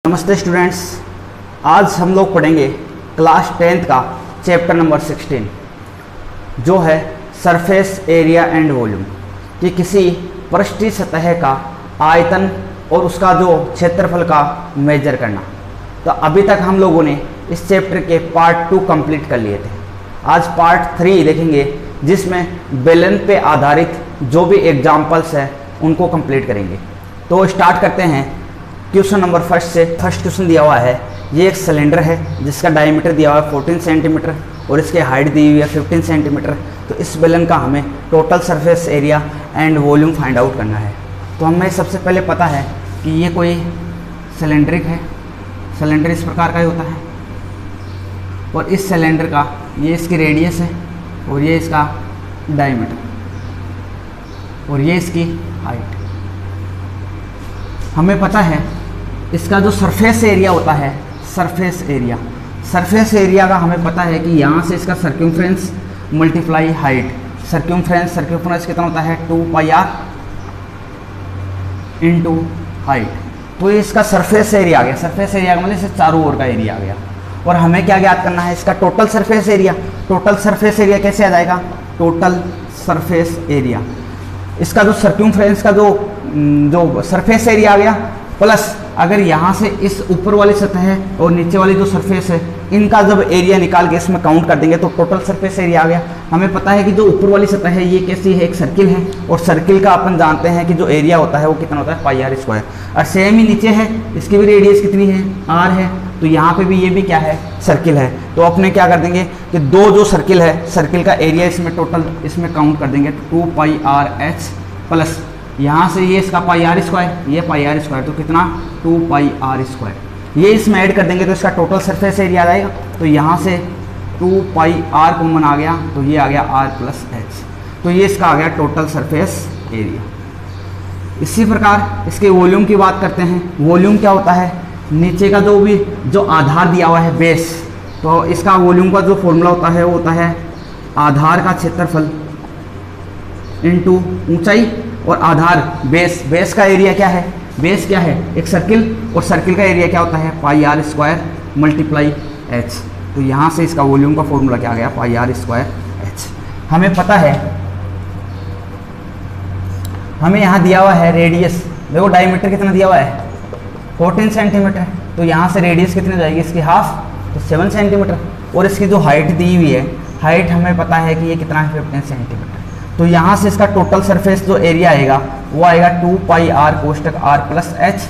नमस्ते स्टूडेंट्स, आज हम लोग पढ़ेंगे क्लास 10th का चैप्टर नंबर 16 जो है सरफेस एरिया एंड वॉल्यूम कि किसी पृष्ठीय सतह का आयतन और उसका जो क्षेत्रफल का मेजर करना। तो अभी तक हम लोगों ने इस चैप्टर के पार्ट 2 कंप्लीट कर लिए थे। आज पार्ट 3 देखेंगे जिसमें बेलन पे आधारित जो भी एग्जाम्पल्स है उनको कंप्लीट करेंगे। तो स्टार्ट करते हैं क्वेश्चन नंबर फर्स्ट से। फर्स्ट क्वेश्चन दिया हुआ है, ये एक सिलेंडर है जिसका डायमीटर दिया हुआ है 14 सेंटीमीटर और इसके हाइट दी हुई है 15 सेंटीमीटर। तो इस बेलन का हमें total surface area and volume find out करना है। तो हमें सबसे पहले पता है कि ये कोई सिलेंडरिक है, सिलेंडर इस प्रकार का ही होता है और इस सिलेंडर का ये इसकी रेडियस है और ये इसका डायमीटर और ये इसकी हाइट। हमें पता है इसका जो सरफेस एरिया होता है, सरफेस एरिया का हमें पता है कि यहाँ से इसका सर्क्यूम्फ्रेंस मल्टीप्लाई हाइट। सर्क्यूम्फ्रेंस कितना होता है 2πr इंटू हाइट। तो ये इसका सरफेस एरिया आ गया। सरफेस एरिया का मतलब इससे चारों ओर का एरिया आ गया। और हमें क्या ज्ञात करना है, इसका total surface area. Total surface area कैसे आ जाएगा, टोटल सरफेस एरिया इसका जो सर्क्यूम्फ्रेंस का जो सरफेस एरिया आ गया प्लस अगर यहाँ से इस ऊपर वाली सतह है और नीचे वाली जो सरफेस है इनका जब एरिया निकाल के इसमें काउंट कर देंगे तो टोटल सरफेस एरिया आ गया। हमें पता है कि जो ऊपर वाली सतह है ये कैसी है, एक सर्किल है और सर्किल का अपन जानते हैं कि जो एरिया होता है वो कितना होता है πr²। और सेम ही नीचे है, इसकी भी रेडियस कितनी है r है। तो यहाँ पे भी ये भी क्या है, सर्किल है। तो अपने क्या कर देंगे कि दो जो सर्किल है, सर्किल का एरिया इसमें टोटल इसमें काउंट कर देंगे 2πrh प्लस यहाँ से ये इसका πr², ये πr², तो कितना 2πr²। ये इसमें ऐड कर देंगे तो इसका टोटल सरफेस एरिया आ जाएगा। तो यहाँ से 2πr कॉमन आ गया तो ये आ गया r+h। तो ये इसका आ गया टोटल सरफेस एरिया। इसी प्रकार इसके वॉल्यूम की बात करते हैं। वॉल्यूम क्या होता है, नीचे का जो आधार दिया हुआ है बेस, तो इसका वॉल्यूम का जो फॉर्मूला होता है वो होता है आधार का क्षेत्रफल इंटू ऊंचाई और आधार बेस का एरिया क्या है, बेस क्या है एक सर्किल और सर्किल का एरिया क्या होता है πr² मल्टीप्लाई h। तो यहाँ से इसका वॉल्यूम का फॉर्मूला क्या आ गया πr²h। हमें पता है, हमें यहाँ दिया हुआ है रेडियस, देखो डायमीटर कितना दिया हुआ है 14 सेंटीमीटर। तो यहाँ से रेडियस कितनी हो जाएगी इसकी हाफ, तो 7 सेंटीमीटर। और इसकी जो हाइट दी हुई है, हाइट हमें पता है कि ये कितना है 15 सेंटीमीटर। तो यहाँ से इसका टोटल सरफेस जो एरिया आएगा वो आएगा 2πr कोष्टक r+h,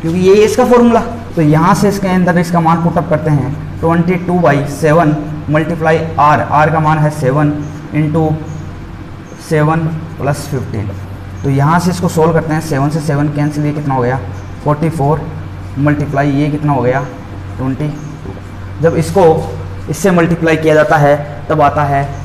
क्योंकि ये इसका फॉर्मूला। तो यहाँ से इसके अंदर इसका मान पुटअप करते हैं 22/7 मल्टीप्लाई r का मान है 7 इंटू 7 + 15। तो यहाँ से इसको सोल्व करते हैं, 7 से 7 कैंसिल, ये कितना हो गया 44 मल्टीप्लाई ये कितना हो गया 22। जब इसको इससे मल्टीप्लाई किया जाता है तब आता है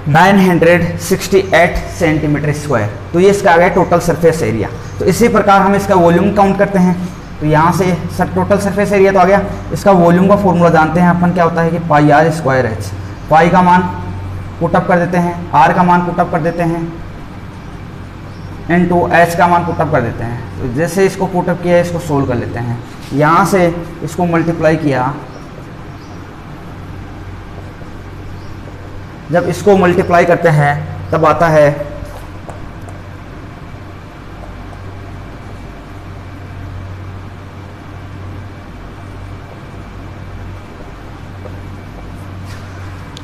968 सेंटीमीटर स्क्वायर। तो ये इसका आ गया टोटल सरफेस एरिया। तो इसी प्रकार हम इसका वॉल्यूम काउंट करते हैं। तो यहाँ से टोटल सरफेस एरिया तो आ गया। इसका वॉल्यूम का फॉर्मूला जानते हैं अपन, क्या होता है कि πr²h। पाई का मान पुटअप कर देते हैं, r का मान पुटअप कर देते हैं इंटू h का मान पुटअप कर देते हैं। तो जैसे इसको पुटअप किया इसको सोल्व कर लेते हैं। यहाँ से इसको मल्टीप्लाई किया, जब इसको मल्टीप्लाई करते हैं तब आता है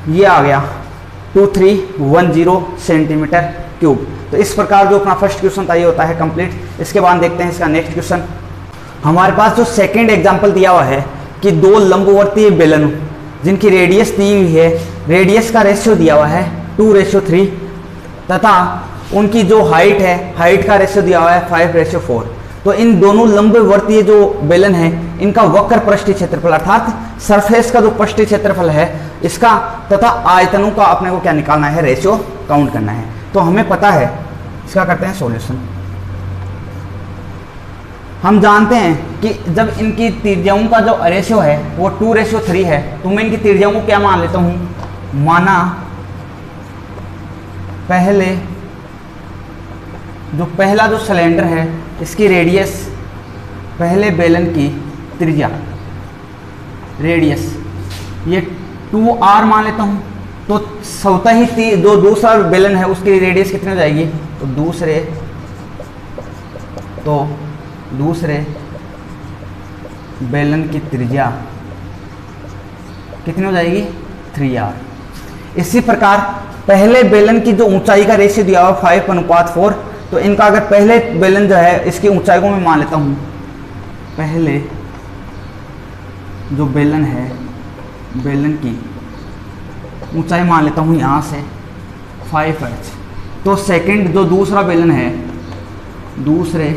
ये आ गया 2310 सेंटीमीटर क्यूब। तो इस प्रकार जो अपना फर्स्ट क्वेश्चन था ये होता है कंप्लीट। इसके बाद देखते हैं इसका नेक्स्ट क्वेश्चन। हमारे पास जो सेकंड एग्जांपल दिया हुआ है कि दो लंबवर्तीय बेलन जिनकी रेडियस दी हुई है, रेडियस का रेशियो दिया हुआ है 2:3 तथा उनकी जो हाइट है, हाइट का रेशियो दिया हुआ है 5:4। तो इन दोनों लंबवर्तीय जो बेलन है इनका वक्र पृष्ठीय क्षेत्रफल अर्थात सरफेस का जो पृष्ठीय क्षेत्रफल है इसका तथा आयतनों का अपने को क्या निकालना है, रेशियो काउंट करना है। तो हमें पता है, इसका करते हैं सॉल्यूशन। हम जानते हैं कि जब इनकी त्रिज्याओं का जो रेशियो है वो 2:3 है, तो मैं इनकी त्रिज्याओं को क्या मान लेता हूँ, माना पहला जो सिलेंडर है इसकी रेडियस, पहले बेलन की त्रिज्या रेडियस ये 2r मान लेता हूँ, तो स्वतः ही जो दूसरा बेलन है उसकी रेडियस कितनी हो जाएगी, तो दूसरे बेलन की त्रिज्या कितनी हो जाएगी, 3r। इसी प्रकार पहले बेलन की जो ऊंचाई का रेशियो दिया हुआ 5:4, तो इनका अगर पहले बेलन जो है इसकी ऊंचाई को मैं मान लेता हूँ, पहले जो बेलन है बेलन की ऊंचाई मान लेता हूँ यहाँ से 5h, तो सेकंड जो दूसरा बेलन है, दूसरे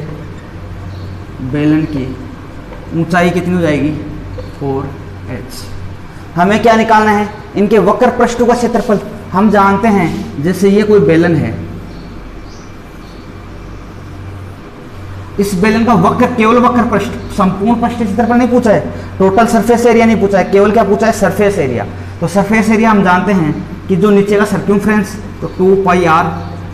बेलन की ऊंचाई कितनी हो जाएगी, 4h। हमें क्या निकालना है, इनके वक्र पृष्ठों का क्षेत्रफल। हम जानते हैं जैसे ये कोई बेलन है, इस बेलन का वक्र, केवल वक्र पृष्ठ, संपूर्ण पृष्ठीय क्षेत्रफल नहीं पूछा है, टोटल सरफेस एरिया नहीं पूछा है, केवल क्या पूछा है, सरफेस एरिया। तो सरफेस एरिया हम जानते हैं कि जो नीचे का सर्क्यूमफ्रेंस, तो 2πr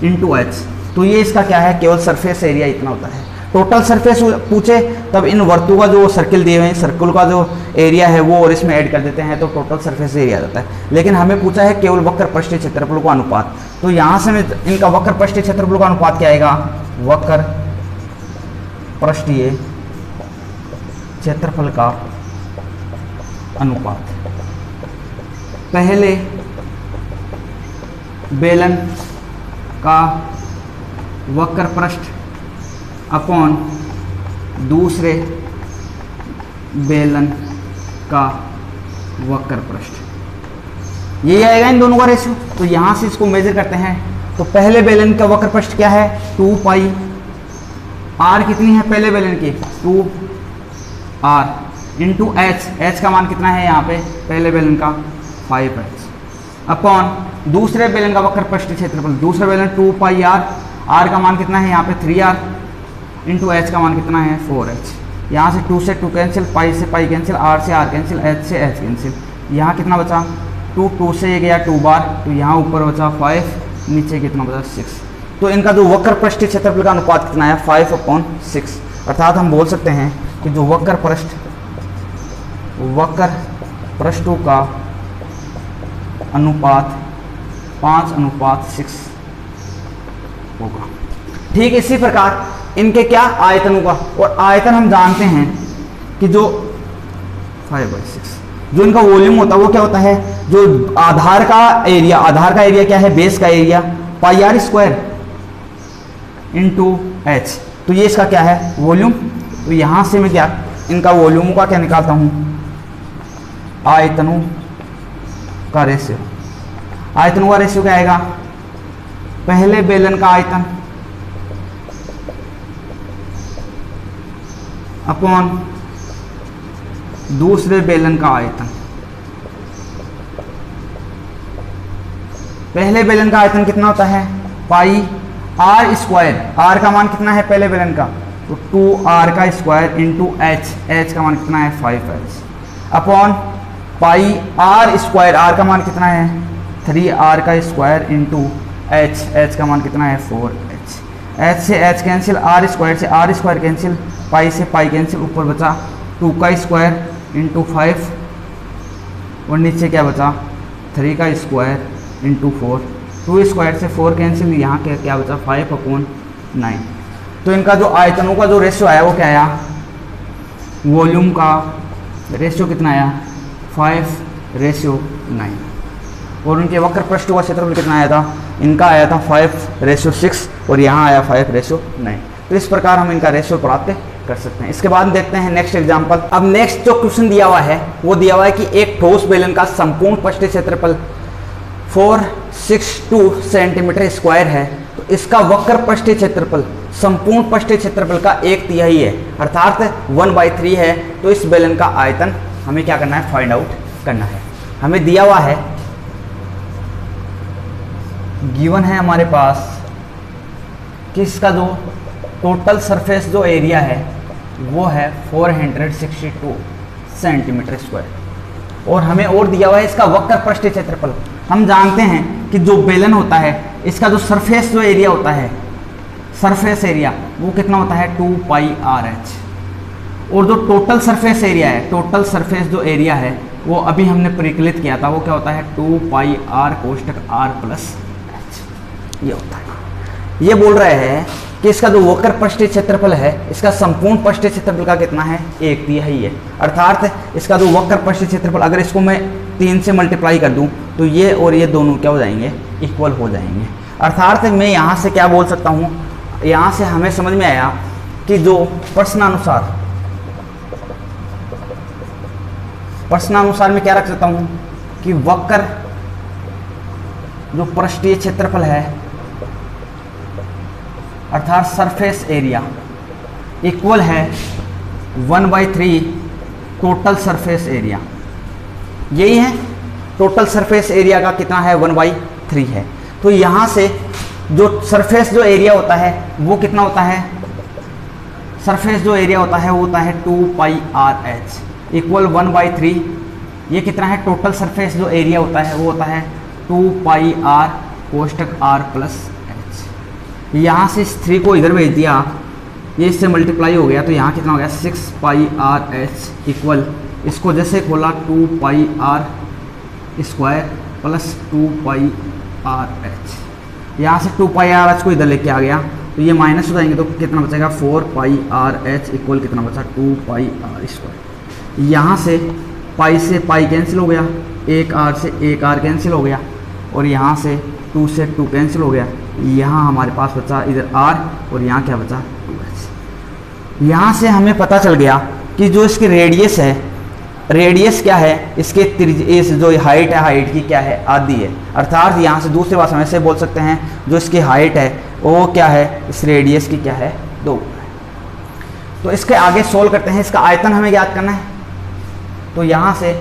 × h, तो ये इसका क्या है, केवल सरफेस एरिया इतना होता है। टोटल सरफेस पूछे तब इन वर्तुओं का जो सर्किल दिए हुए हैं, सर्कल का जो एरिया है वो और इसमें ऐड कर देते हैं, तो टोटल सरफेस एरिया आ जाता है। लेकिन हमें पूछा है केवल वक्र पृष्ठीय क्षेत्रफल का अनुपात, तो यहाँ से इनका वक्र पृष्ठीय क्षेत्रफल का अनुपात क्या आएगा, वक्र पृष्ठीय क्षेत्रफल का अनुपात पहले बेलन का वक्र पृष्ठ अपॉन दूसरे बेलन का वक्र पृष्ठ, यही आएगा इन दोनों का रेशियो। तो यहां से इसको मेजर करते हैं, तो पहले बेलन का वक्र पृष्ठ क्या है, 2π, r कितनी है पहले बेलन की, 2r × h का मान कितना है यहाँ पे पहले बेलन का, 5h, अपॉन दूसरे बेलन का वक्र पृष्ठ क्षेत्रफल, दूसरा बेलन 2πr, r का मान कितना है यहाँ पे 3r × h का मान कितना है 4h। यहाँ से 2 से 2 कैंसिल, पाई से पाई कैंसिल, r से r कैंसिल, h से h कैंसिल, यहाँ कितना बचा 2 से ये गया 2 बार, तो यहाँ ऊपर बचा 5, नीचे कितना बचा 6। तो इनका जो वक्र पृष्ठीय क्षेत्रफल का अनुपात कितना है, 5/6। अर्थात हम बोल सकते हैं कि जो वक्र पृष्ठों का अनुपात 5:6 होगा। ठीक इसी प्रकार इनके क्या आयतनों का, और आयतन हम जानते हैं कि जो 5/6 जो इनका वॉल्यूम होता है वो क्या होता है, जो आधार का एरिया क्या है, बेस का एरिया πr² × h, तो ये इसका क्या है वॉल्यूम। तो यहां से मैं क्या इनका वॉल्यूम का क्या निकालता हूं, आयतनों का रेशियो। आयतनों का रेशियो क्या आएगा, पहले बेलन का आयतन अपॉन दूसरे बेलन का आयतन। पहले बेलन का आयतन कितना होता है, πr², r का मान कितना है पहले बेलन का, तो 2r² × h का मान कितना है 5h, अपॉन πr², r का मान कितना है 3r² × h का मान कितना है 4h, h से h कैंसिल, r² से r² कैंसिल, पाई से पाई कैंसिल, ऊपर बचा 2² × 5 और नीचे क्या बचा 3² × 4, 2² से 4 कैंसिल, यहाँ क्या बचा 5/9। तो इनका जो आयतनों का जो रेशियो आया वो क्या आया, वॉल्यूम का रेशियो कितना आया 5:9, और उनके वक्र पृष्ठों का क्षेत्रफल कितना आया था, इनका आया था 5:6 और यहाँ आया 5:9। तो इस प्रकार हम इनका रेशियो प्राप्त कर सकते हैं। इसके बाद देखते हैं नेक्स्ट एग्जांपल। अब नेक्स्ट जो क्वेश्चन दिया हुआ है वो दिया हुआ है कि एक ठोस बेलन का संपूर्ण पृष्ठीय क्षेत्रफल 462 सेंटीमीटर स्क्वायर है, तो इसका वक्र पृष्ठीय क्षेत्रफल संपूर्ण पृष्ठीय क्षेत्रफल का 1/3 है, अर्थात 1/3 है। तो इस बेलन का आयतन हमें क्या करना है, फाइंड आउट करना है। हमें दिया हुआ है, गिवन है हमारे पास कि इसका जो टोटल सरफेस जो एरिया है वो है 462 सेंटीमीटर स्क्वायर, और हमें और दिया हुआ है इसका वक्र पृष्ठीय क्षेत्रफल। हम जानते हैं कि जो बेलन होता है इसका जो सरफेस जो एरिया होता है, सरफेस एरिया वो कितना होता है 2 पाई आर एच। और जो टोटल सरफेस एरिया है, टोटल सरफेस जो एरिया है वो अभी हमने परिकलित किया था, वो क्या होता है 2 पाई आर कोष्टक आर प्लस एच, ये होता है। ये बोल रहे हैं कि इसका जो वक्र पृष्ठीय क्षेत्रफल है, इसका संपूर्ण पृष्ठीय क्षेत्रफल का कितना है 1 तिहाई है। अर्थात इसका जो वक्र पृष्ठीय क्षेत्रफल अगर इसको मैं 3 से मल्टीप्लाई कर दूं तो ये और ये दोनों क्या हो जाएंगे, इक्वल हो जाएंगे। अर्थात मैं यहाँ से क्या बोल सकता हूँ, यहाँ से हमें समझ में आया कि जो प्रश्नानुसार में क्या रख सकता हूँ कि वक्र जो पृष्ठीय क्षेत्रफल है अर्थात सरफेस एरिया इक्वल है 1/3 टोटल सरफेस एरिया। यही है टोटल सरफेस एरिया का कितना है 1/3 है। तो यहाँ से जो सरफेस जो एरिया होता है वो कितना होता है, सरफेस जो एरिया होता है वो होता है 2 पाई आर एच इक्वल 1/3। ये कितना है टोटल सरफेस जो एरिया होता है वो होता है 2 पाई आर कोष्टक आर प्लस एच। यहाँ से इस 3 को इधर भेज दिया, ये इससे मल्टीप्लाई हो गया तो यहाँ कितना हो गया 6 पाई आर एच इक्वल, इसको जैसे खोला 2 pi R square plus 2 pi R H. यहाँ से 2 पाई आर एच को इधर लेके आ गया तो ये माइनस हो जाएंगे तो कितना बचेगा 4 पाई आर एच इक्वल कितना बचा 2 पाई आर स्क्वायर। यहाँ से पाई से पाई कैंसिल हो गया, एक आर से एक आर कैंसिल हो गया और यहाँ से 2 से 2 कैंसिल हो गया। यहाँ हमारे पास बचा इधर आर और यहाँ क्या बचा 2h। यहाँ से हमें पता चल गया कि जो इसकी रेडियस है, रेडियस क्या है इसके इस जो हाइट है, हाइट की क्या है आधी है। अर्थात यहाँ से दूसरी बात हम ऐसे बोल सकते हैं जो इसकी हाइट है वो क्या है इस रेडियस की क्या है 2 है। तो इसके आगे सोल्व करते हैं, इसका आयतन हमें याद करना है। तो यहाँ से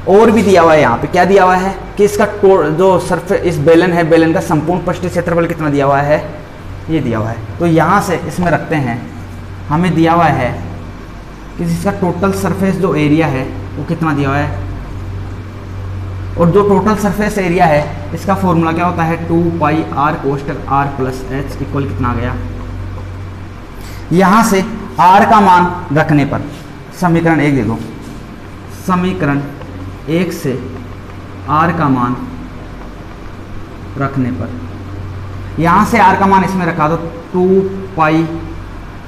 और भी दिया हुआ है, यहाँ पे क्या दिया हुआ है कि इसका जो सरफेस इस बेलन है, बेलन का संपूर्ण पृष्ठीय क्षेत्रफल कितना दिया हुआ है, ये दिया हुआ है। तो यहाँ से इसमें रखते हैं, हमें दिया हुआ है कि इसका टोटल सरफेस जो एरिया है वो कितना दिया हुआ है, और जो टोटल सरफेस एरिया है इसका फॉर्मूला क्या होता है 2 पाई आर कोष्टक आर प्लस एच इक्वल कितना आ गया। यहाँ से आर का मान रखने पर समीकरण 1 दे दो, समीकरण 1 से आर का मान रखने पर, यहाँ से आर का मान इसमें रखा दो 2 पाई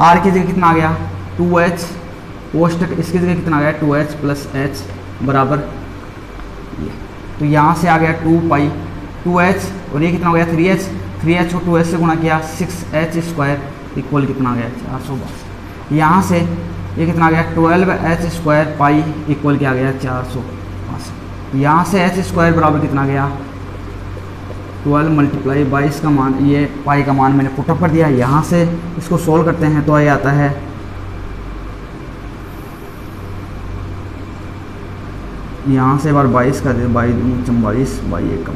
आर की जगह कितना आ गया 2h कोष्टक इसकी जगह कितना आ गया 2h प्लस एच बराबर ये। तो यहाँ से आ गया 2 पाई 2h और ये कितना हो गया 3h को 2h से गुणा किया 6h स्क्वायर इक्वल कितना आ गया 462। यहाँ से ये कितना आ गया 12h स्क्वायर पाई इक्वल क्या आ गया 462। यहाँ से h स्क्वायर बराबर कितना आ गया 12 मल्टीप्लाई 22 का मान, ये पाई का मान मैंने पुटअप कर दिया। यहाँ से इसको सोल्व करते हैं तो ये आता है यहाँ से बार 22 का दे 22 बाई एकम,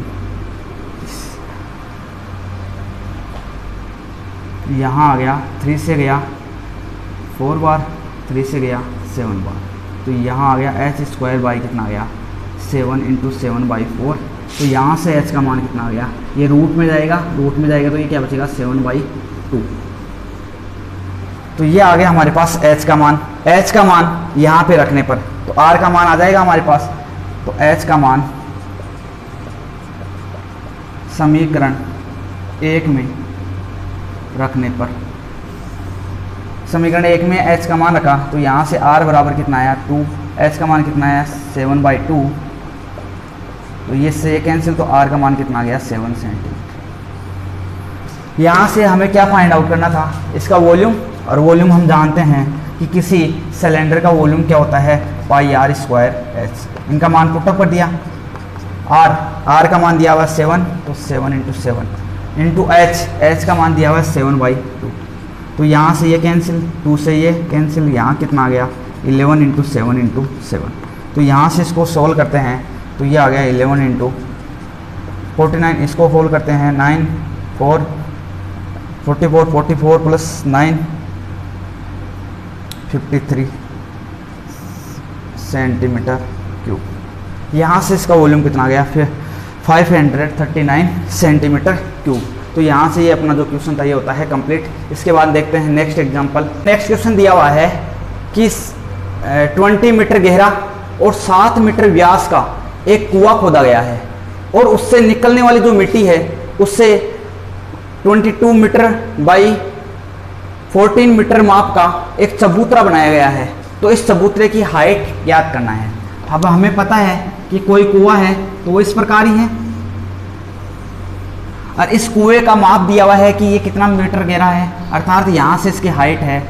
यहाँ आ गया 3 से गया 4 बार, 3 से गया 7 बार, तो यहाँ आ गया h स्क्वायर बाई कितना आ गया 7 इंटू 7/4। तो यहाँ से h का मान कितना आ गया, ये रूट में जाएगा, रूट में जाएगा तो ये क्या बचेगा 7/2। तो ये आ गया हमारे पास h का मान। h का मान यहाँ पे रखने पर तो r का मान आ जाएगा हमारे पास, तो h का मान समीकरण 1 में रखने पर, समीकरण 1 में h का मान रखा तो यहाँ से r बराबर कितना आया 2, h का मान कितना आया 7/2, तो ये से कैंसिल तो r का मान कितना आ गया 7 सेंटीमीटर। यहाँ से हमें क्या फाइंड आउट करना था, इसका वॉल्यूम, और वॉल्यूम हम जानते हैं कि किसी सिलेंडर का वॉल्यूम क्या होता है पाई आर स्क्वायर एच। इनका मान पुटअप कर दिया, r का मान दिया हुआ 7 तो 7 इंटू 7 इंटू h का मान दिया हुआ 7/2। तो यहाँ से ये कैंसिल, 2 से ये कैंसिल, यहाँ कितना आ गया 11 इंटू 7 इंटू 7। तो यहाँ से इसको सोल्व करते हैं तो ये आ गया 11 इंटू 49, इसको सोल्व करते हैं 9 4 44 44 प्लस 9 53 सेंटीमीटर क्यूब। यहाँ से इसका वॉल्यूम कितना आ गया, फिर 539 सेंटीमीटर क्यूब। तो यहाँ से ये अपना जो क्वेश्चन था ये होता है कंप्लीट। इसके बाद देखते हैं नेक्स्ट एग्जांपल। नेक्स्ट क्वेश्चन दिया हुआ है कि 20 मीटर गहरा और 7 मीटर व्यास का एक कुआं खोदा गया है और उससे निकलने वाली जो मिट्टी है उससे 22 मीटर बाई 14 मीटर माप का एक चबूतरा बनाया गया है। तो इस चबूतरे की हाइट ज्ञात करना है। अब हमें पता है कि कोई कुआं है तो वो इस प्रकार ही है और इस कुएं का माप दिया हुआ है कि ये कितना मीटर गहरा है, अर्थात यहाँ से इसकी हाइट है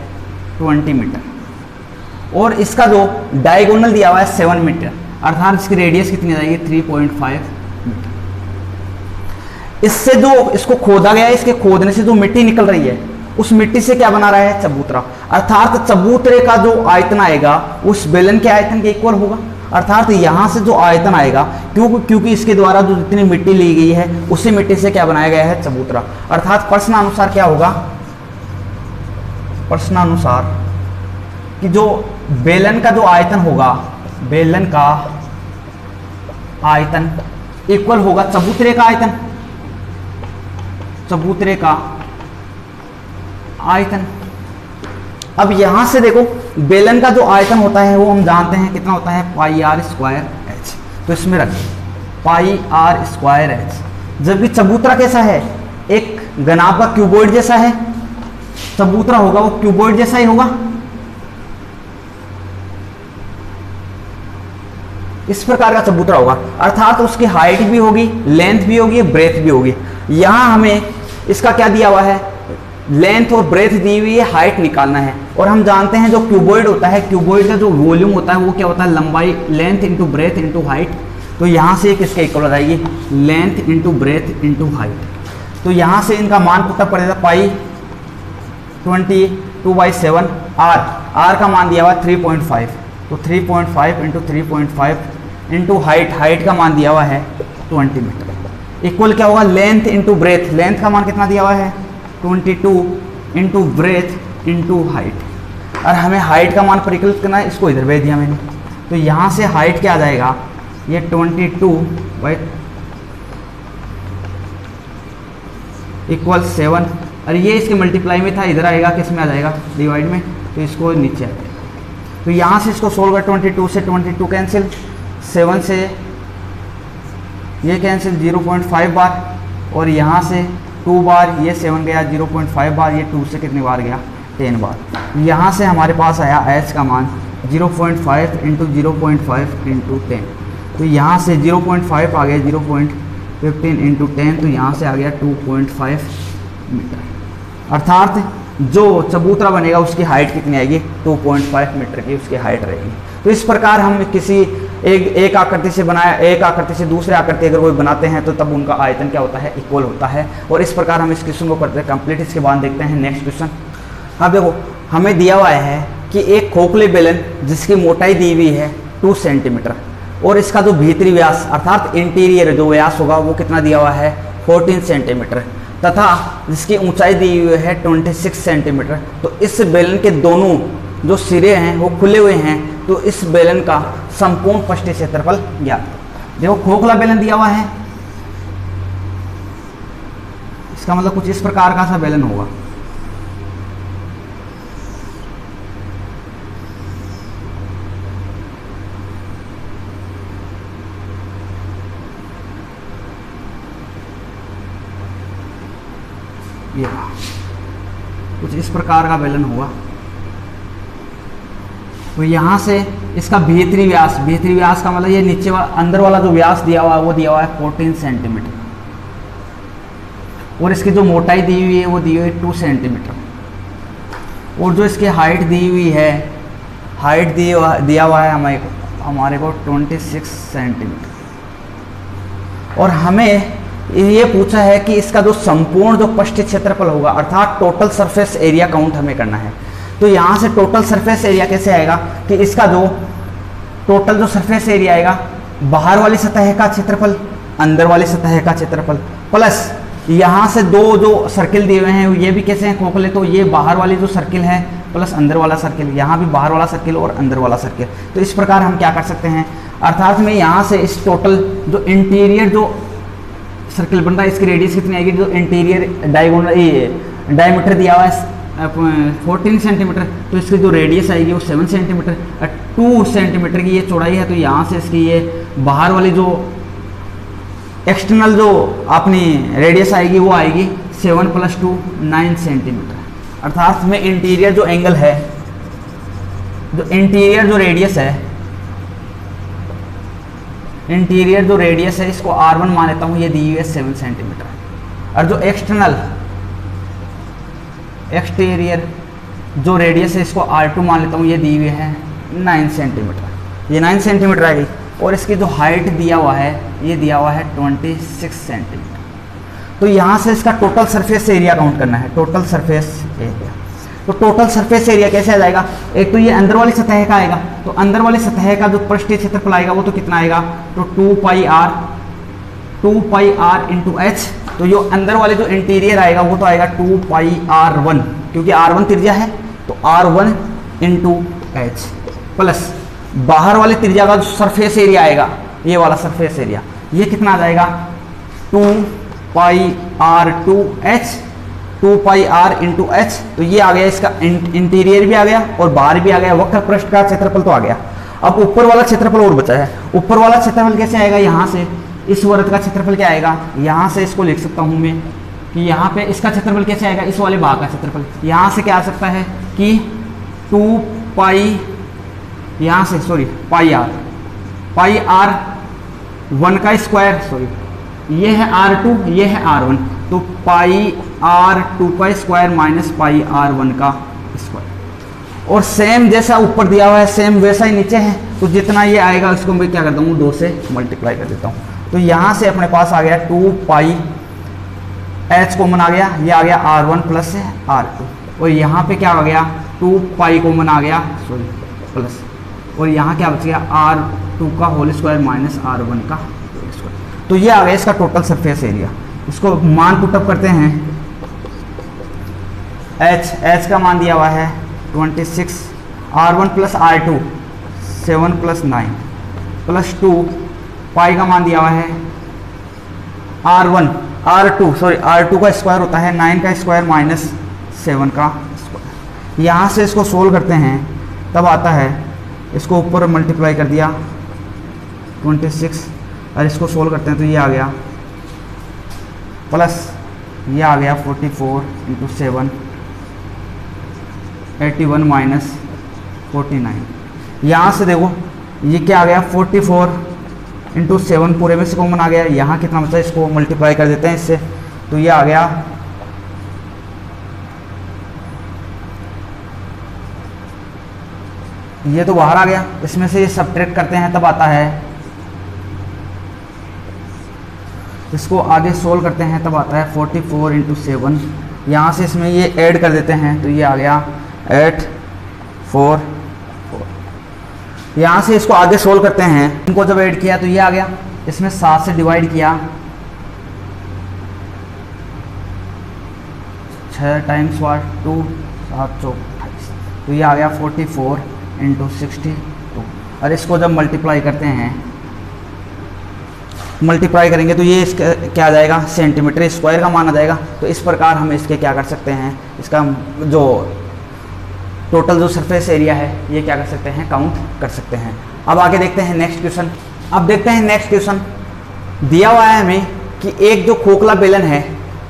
20 मीटर और इसका जो डायगोनल दिया हुआ है 7 मीटर, अर्थात इसकी रेडियस कितनी आ जाएगी 3.5 मीटर। इससे जो इसको खोदा गया है, इसके खोदने से जो मिट्टी निकल रही है उस मिट्टी से क्या बना रहा है, चबूतरा। अर्थात चबूतरे का जो आयतन आएगा उस बेलन के आयतन के इक्वल होगा। अर्थात यहाँ से जो आयतन आएगा क्योंकि इसके द्वारा जो जितनी मिट्टी ली गई है उसी मिट्टी से क्या बनाया गया है, चबूतरा। अर्थात प्रश्नानुसार क्या होगा, प्रश्नानुसार कि जो बेलन का जो आयतन होगा, बेलन का आयतन इक्वल होगा चबूतरे का आयतन, चबूतरे का आयतन। अब यहां से देखो बेलन का जो आयतन होता है वो हम जानते हैं कितना होता है, पाई आर स्क्वायर एच। तो इसमें रखें पाई आर स्क्वायर एच। जबकि चबूतरा कैसा है, एक घनाभ का क्यूबॉइड जैसा है, चबूतरा होगा वो क्यूबॉइड जैसा ही होगा। इस प्रकार का चबूतरा होगा, अर्थात उसकी हाइट भी होगी, लेंथ भी होगी, ब्रेथ भी होगी। यहां हमें इसका क्या दिया हुआ है, लेंथ और ब्रेथ दी हुई है, हाइट निकालना है। और हम जानते हैं जो क्यूबॉइड होता है, क्यूबॉइड का जो वॉल्यूम होता है वो क्या होता है, लंबाई, length into breadth into height. तो यहाँ से किसके इक्वल हो जाएगी, length into breadth into height. तो यहाँ से इनका मान कितना पड़ेगा, पाई 22/7 आर का मान दिया हुआ 3.5। तो 3.5 इंटू 3.5 इंटू हाइट का मान दिया हुआ है 20 मीटर। इक्वल क्या होगा, लेंथ इंटू ब्रेथ, लेंथ का मान कितना दिया हुआ है 22 इंटू ब्रेथ इंटू हाइट। और हमें हाइट का मान परिकलित करना है, इसको इधर भेज दिया मैंने। तो यहाँ से हाइट क्या आ जाएगा, ये 22 इक्वल 7 और ये इसके मल्टीप्लाई में था, इधर आएगा किस में आ जाएगा, डिवाइड में। तो इसको नीचे आ जाएगा। तो यहाँ से इसको सोल्व कर, 22 से 22 कैंसिल, 7 से ये कैंसिल 0.5 बार और यहाँ से 2 बार, ये 7 गया 0.5 बार, ये 2 से कितनी बार गया 10 बार। यहाँ से हमारे पास आया एच का मान 0.5 इंटू 0.5 इंटू 10। तो यहाँ से 0.5 आ गया 0.15 इंटू 10, तो यहाँ से आ गया 2.5 मीटर। अर्थात जो चबूतरा बनेगा उसकी हाइट कितनी आएगी, 2.5 मीटर की उसकी हाइट रहेगी। तो इस प्रकार हम किसी एक आकृति से बनाया, एक आकृति से दूसरे आकृति अगर कोई बनाते हैं तो तब उनका आयतन क्या होता है, इक्वल होता है। और इस प्रकार हम इस क्वेश्चन को करते हैं कंप्लीट। इसके बाद देखते हैं नेक्स्ट क्वेश्चन। अब देखो हमें दिया हुआ है कि एक खोखले बेलन जिसकी मोटाई दी हुई है 2 सेंटीमीटर और इसका जो भीतरी व्यास अर्थात इंटीरियर जो व्यास होगा वो कितना दिया हुआ है 14 सेंटीमीटर तथा जिसकी ऊंचाई दी हुई है 26 सेंटीमीटर। तो इस बेलन के दोनों जो सिरे हैं वो खुले हुए हैं। तो इस बेलन का संपूर्ण पृष्ठीय क्षेत्रफल ज्ञात। देखो खोखला बेलन दिया हुआ है, इसका मतलब कुछ इस प्रकार का सा बेलन होगा। ये कुछ इस प्रकार का बेलन होगा। तो यहाँ से इसका भीतरी व्यास का मतलब ये नीचे वाला अंदर वाला जो व्यास दिया हुआ है वो दिया हुआ है 14 सेंटीमीटर और इसकी जो मोटाई दी हुई है वो दी हुई है 2 सेंटीमीटर और जो इसकी हाइट दी हुई है, हाइट दिया हुआ है हमारे को 26 सेंटीमीटर। और हमें ये पूछा है कि इसका जो संपूर्ण जो पृष्ठीय क्षेत्रफल होगा अर्थात टोटल सरफेस एरिया काउंट हमें करना है। तो यहाँ से टोटल सरफेस एरिया कैसे आएगा कि इसका जो टोटल जो सरफेस एरिया आएगा, बाहर वाली सतह का क्षेत्रफल, अंदर वाली सतह का क्षेत्रफल प्लस यहाँ से दो जो सर्किल दिए हुए हैं ये भी कैसे हैं खोखले, तो ये बाहर वाली जो सर्किल है प्लस अंदर वाला सर्किल, यहाँ भी बाहर वाला सर्किल और अंदर वाला सर्किल। तो इस प्रकार हम क्या कर सकते हैं, अर्थात में यहाँ से इस टोटल जो इंटीरियर जो सर्किल बन रहा है, इसकी रेडियस कितनी आएगी, जो इंटीरियर डायगोनल डायमीटर दिया हुआ है 14 सेंटीमीटर, तो इसकी जो रेडियस आएगी वो 7 सेंटीमीटर, 2 सेंटीमीटर की ये चौड़ाई है, तो यहाँ से इसकी ये बाहर वाली जो एक्सटर्नल जो अपनी रेडियस आएगी वो आएगी 7 + 2 9 सेंटीमीटर। अर्थात में इंटीरियर जो एंगल है, जो इंटीरियर जो रेडियस है, इंटीरियर जो रेडियस है इसको R1 मान लेता हूँ, ये दी हुई है 7 सेंटीमीटर, और जो एक्सटीरियर जो रेडियस है इसको R2 मान लेता हूँ, ये दी हुई है 9 सेंटीमीटर, ये 9 सेंटीमीटर आ गई। और इसकी जो हाइट दिया हुआ है ये दिया हुआ है 26 सेंटीमीटर। तो यहाँ से इसका टोटल सरफेस एरिया काउंट करना है, टोटल सरफेस एरिया। तो टोटल सरफेस एरिया कैसे आ जाएगा, एक तो ये अंदर वाली सतह का आएगा, तो अंदर वाली सतह का जो पृष्ठीय क्षेत्रफल आएगा वो तो कितना आएगा, तो 2 पाई r इंटू एच, तो जो अंदर वाले जो इंटीरियर आएगा वो तो आएगा 2 पाई r1, क्योंकि r1 त्रिज्या है, तो r1 इंटू एच, प्लस बाहर वाले त्रिज्या का जो सरफेस एरिया आएगा, ये वाला सरफेस एरिया, ये कितना आ जाएगा 2 पाई r2 h, 2 पाई r इंटू एच, तो ये आ गया इसका इंटीरियर भी आ गया और बाहर भी आ गया, वक्र पृष्ठ का क्षेत्रफल तो आ गया। अब ऊपर वाला क्षेत्रफल और बचा है, ऊपर वाला क्षेत्रफल कैसे आएगा, यहाँ से इस वृत्त का क्षेत्रफल क्या आएगा, यहाँ से इसको लिख सकता हूँ मैं कि यहाँ पे इसका क्षेत्रफल कैसे आएगा, इस वाले भाग का क्षेत्रफल, यहाँ से क्या आ सकता है कि 2 पाई, यहाँ से सॉरी पाई r 1 का स्क्वायर, सॉरी ये है r2, ये है r1, तो पाई r2 का स्क्वायर माइनस पाई r1 का स्क्वायर। और सेम जैसा ऊपर दिया हुआ है सेम वैसा ही नीचे है, तो जितना ये आएगा उसको मैं क्या करता हूँ 2 से मल्टीप्लाई कर देता हूँ। तो यहाँ से अपने पास आ गया 2 पाई h कॉमन आ गया, ये आ गया r1 प्लस r2, और यहाँ पे क्या आ गया 2 पाई कॉमन आ गया, सॉरी प्लस, और यहाँ क्या बच गया r2 का होल स्क्वायर माइनस r1 का होल स्क्वायर। तो ये आ गया इसका टोटल सरफेस एरिया। इसको मान पुटअप करते हैं, h का मान दिया हुआ है 26, r1 प्लस r2 7 + 9 प्लस 2 पाई का मान दिया हुआ है r2 का स्क्वायर होता है 9 का स्क्वायर माइनस 7 का स्क्वायर। यहाँ से इसको सोल्व करते हैं तब आता है, इसको ऊपर मल्टीप्लाई कर दिया 26 और इसको सोल्व करते हैं तो ये आ गया प्लस ये आ गया 44 इंटू 7 81 माइनस 49। यहाँ से देखो ये क्या आ गया 44 इंटू 7 पूरे में से कॉमन आ गया, यहाँ कितना बचा इसको मल्टीप्लाई कर देते हैं इससे, तो ये आ गया ये तो बाहर आ गया, इसमें से ये सब्ट्रैक्ट करते हैं तब आता है, इसको आगे सोल्व करते हैं तब आता है 44 इंटू 7, यहाँ से इसमें ये ऐड कर देते हैं तो ये आ गया 844। यहाँ से इसको आगे सोल्व करते हैं, इनको जब ऐड किया तो ये आ गया, इसमें 7 से डिवाइड किया 6 टाइम्स 2 7 चौक 28, तो ये आ गया 44 इंटू 62। और इसको जब मल्टीप्लाई करते हैं, मल्टीप्लाई करेंगे तो ये इसका क्या आ जाएगा सेंटीमीटर स्क्वायर का मान आ जाएगा। तो इस प्रकार हम इसके क्या कर सकते हैं, इसका जो टोटल जो सरफेस एरिया है ये क्या कर सकते हैं काउंट कर सकते हैं। अब आगे देखते हैं नेक्स्ट क्वेश्चन। अब देखते हैं नेक्स्ट क्वेश्चन, दिया हुआ है हमें कि एक जो खोखला बेलन है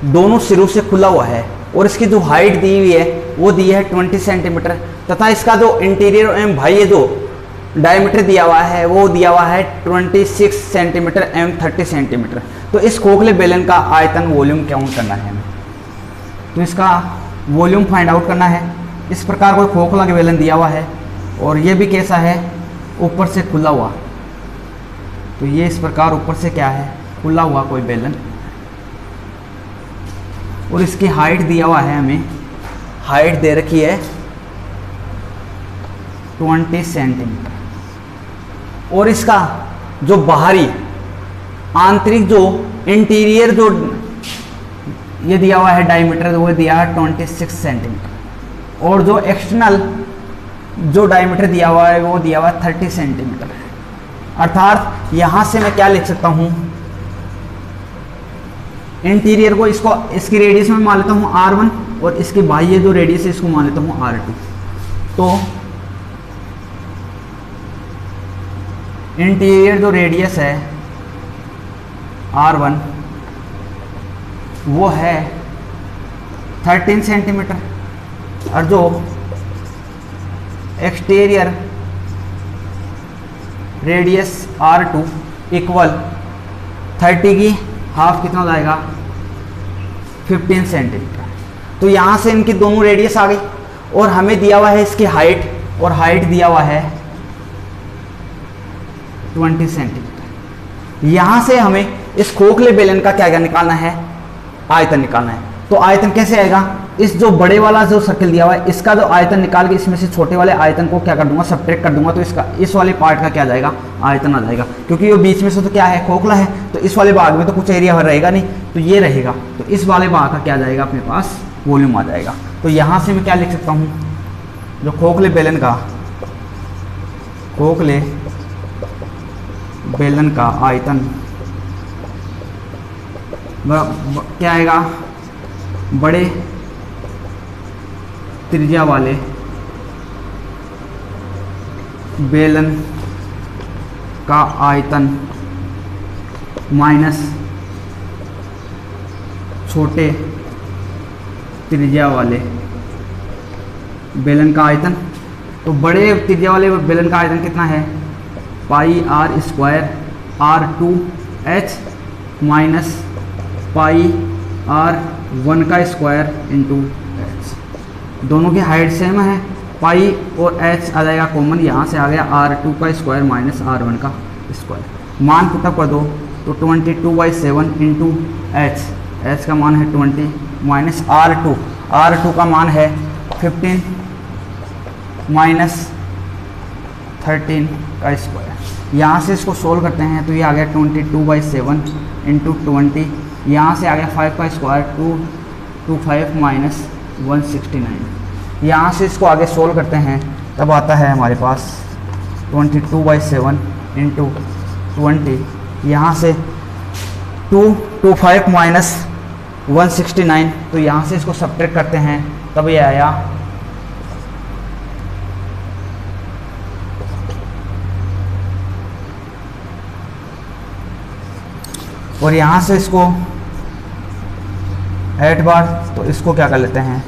दोनों सिरों से खुला हुआ है और इसकी जो हाइट दी हुई है वो दी है 20 सेंटीमीटर, तथा इसका जो इंटीरियर एम भाई ये जो डायमीटर दिया हुआ है वो दिया हुआ है 26 सेंटीमीटर एम 30 सेंटीमीटर। तो इस खोखले बेलन का आयतन वॉल्यूम काउंट करना है हमें, तो इसका वॉल्यूम फाइंड आउट करना है। इस प्रकार कोई खोखला बेलन दिया हुआ है और ये भी कैसा है ऊपर से खुला हुआ, तो ये इस प्रकार ऊपर से क्या है खुला हुआ कोई बेलन, और इसकी हाइट दिया हुआ है हमें, हाइट दे रखी है 20 सेंटीमीटर, और इसका जो बाहरी आंतरिक जो इंटीरियर जो ये दिया हुआ है डायमीटर वो दिया है 26 सेंटीमीटर, और जो एक्सटर्नल जो डायमीटर दिया हुआ है वो दिया हुआ है 30 सेंटीमीटर। अर्थात यहाँ से मैं क्या लिख सकता हूँ, इंटीरियर को इसको इसकी रेडियस में मान लेता हूँ R1 और इसकी बाह्य जो रेडियस है इसको मान लेता हूँ R2। तो इंटीरियर जो रेडियस है R1 वो है 13 सेंटीमीटर और जो एक्सटीरियर रेडियस R2 इक्वल 30 की हाफ कितना हो जाएगा 15 सेंटीमीटर। तो यहाँ से इनकी दोनों रेडियस आ गई और हमें दिया हुआ है इसकी हाइट, और हाइट दिया हुआ है 20 सेंटीमीटर। यहाँ से हमें इस खोखले बेलन का क्या निकालना है, आयतन निकालना है। तो आयतन कैसे आएगा, इस जो बड़े वाला जो सर्कल दिया हुआ है इसका जो आयतन निकाल के इसमें से छोटे वाले आयतन को क्या कर दूंगा, सब्ट्रैक्ट कर दूंगा। तो इसका इस वाले पार्ट का क्या जाएगा, आयतन आ जाएगा, क्योंकि ये बीच में से तो क्या है, खोखला है, तो इस वाले भाग में तो कुछ एरिया रहेगा नहीं, तो ये रहेगा। तो इस वाले भाग का क्या जाएगा, अपने पास वॉल्यूम आ जाएगा। तो यहाँ से मैं क्या लिख सकता हूँ, जो खोखले बेलन का आयतन क्या आएगा, बड़े त्रिज्या वाले बेलन का आयतन माइनस छोटे त्रिज्या वाले बेलन का आयतन। तो बड़े त्रिज्या वाले बेलन का आयतन कितना है, pi R square R2H minus pi R1 का स्क्वायर इंटू एच। दोनों की हाइट सेम है, पाई और एच आ जाएगा कॉमन, यहाँ से आ गया R2 का स्क्वायर माइनस R1 का स्क्वायर। मान पुटअप कर दो तो 22/7 इंटू एच का मान है 20 माइनस R2 का मान है 15 माइनस 13 का स्क्वायर। यहाँ से इसको सोल्व करते हैं तो ये आ गया 22/7 इंटू 20, यहाँ से आ गया 5 का स्क्वायर 225 माइनस 169। यहाँ से इसको आगे सोल्व करते हैं तब आता है हमारे पास 22/7 इंटू 20, यहाँ से 225 माइनस 169, तो यहाँ से इसको सब्ट्रैक्ट करते हैं तब ये आया और यहाँ से इसको 8 बार, तो इसको क्या कर लेते हैं,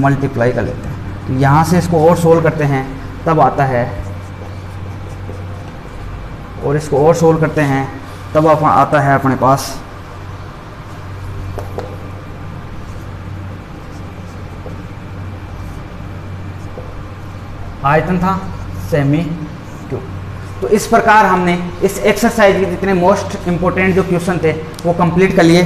मल्टीप्लाई कर लेते हैं। तो यहाँ से इसको और सोल्व करते हैं तब आता है, और इसको और सोल्व करते हैं तब आता है अपने पास आयतन था सेमी क्यूब। तो इस प्रकार हमने इस एक्सरसाइज के जितने मोस्ट इंपॉर्टेंट जो क्वेश्चन थे वो कंप्लीट कर लिए।